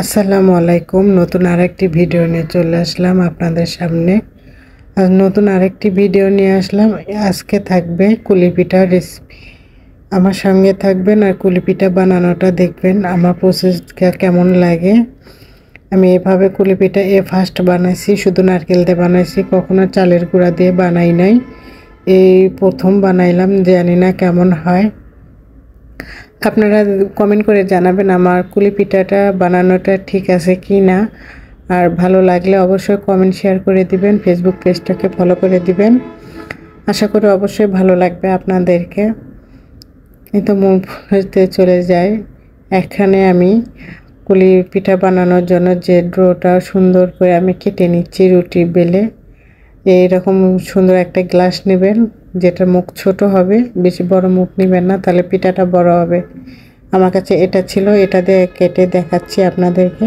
আসসালামু আলাইকুম। নতুন আরেকটি ভিডিও নিয়ে চলে আসলাম আপনাদের সামনে। আর নতুন আরেকটি ভিডিও নিয়ে আসলাম। আজকে থাকবে কুলি পিঠার রেসিপি। আমার সঙ্গে থাকবেন আর কুলি পিঠা বানানোটা দেখবেন আমার প্রসেসটা কেমন লাগে। আমি এভাবে কুলি পিঠা ফার্স্ট বানাইছি, শুধু নারকেল দিয়ে বানাইছি, কখনো চালের গুঁড়া দিয়ে বানাই নাই। এই প্রথম বানাইলাম, জানি না কেমন হয়। আপনারা কমেন্ট করে জানাবেন আমার কুলি পিঠাটা বানানোটা ঠিক আছে কি না। আর ভালো লাগলে অবশ্যই কমেন্ট শেয়ার করে দিবেন, ফেসবুক পেজটাকে ফলো করে দিবেন। আশা করি অবশ্যই ভালো লাগবে আপনাদেরকে। এই তো মুখ হতে চলে যায়। এখানে আমি কুলি পিঠা বানানোর জন্য যে ডোটা সুন্দর করে আমি কেটে নিচ্ছি রুটি বেলে। এইরকম সুন্দর একটা গ্লাস নেবেন, যেটা মুখ ছোট হবে, বেশি বড় মুখ নেবেন না, তাহলে পিঠাটা বড় হবে। আমার কাছে এটা ছিল, এটা দিয়ে কেটে দেখাচ্ছি আপনাদেরকে।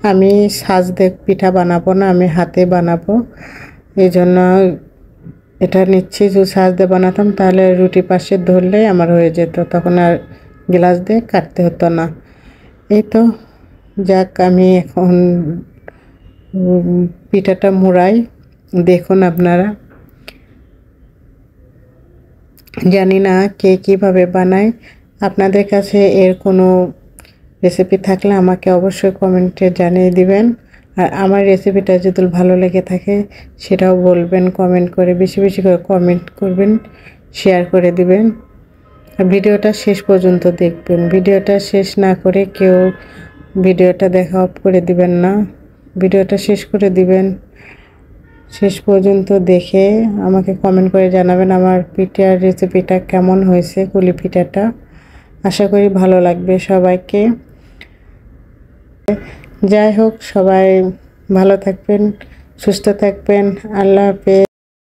আমি সাজতে পিঠা বানাবো না, আমি হাতে বানাবো, এই জন্য এটা নিচ্ছি। যদি সাজ দিয়ে বানাতাম তাহলে রুটি পাশে ধরলেই আমার হয়ে যেত, তখন আর গ্লাস দিয়ে কাটতে হতো না। এই তো যাক, আমি এখন পিঠাটা মুড়াই। দেখুন আপনারা, জানি না কে কীভাবে বানায়। আপনাদের কাছে এর কোনো রেসিপি থাকলে আমাকে অবশ্যই কমেন্টে জানিয়ে দিবেন। আর আমার রেসিপিটা যদি ভালো লেগে থাকে সেটাও বলবেন কমেন্ট করে, বেশি বেশি করে কমেন্ট করবেন, শেয়ার করে দিবেন। আর ভিডিওটা শেষ পর্যন্ত দেখবেন। ভিডিওটা শেষ না করে কেউ ভিডিওটা দেখা অফ করে দিবেন না, ভিডিওটা শেষ করে দিবেন। শেষ পর্যন্ত দেখে আমাকে কমেন্ট করে জানাবেন আমার পিঠার রেসিপিটা কেমন হয়েছে, কুলি পিঠাটা। আশা করি ভালো লাগবে সবাইকে। যাই হোক, সবাই ভালো থাকবেন, সুস্থ থাকবেন। আল্লাহ হাফেজ।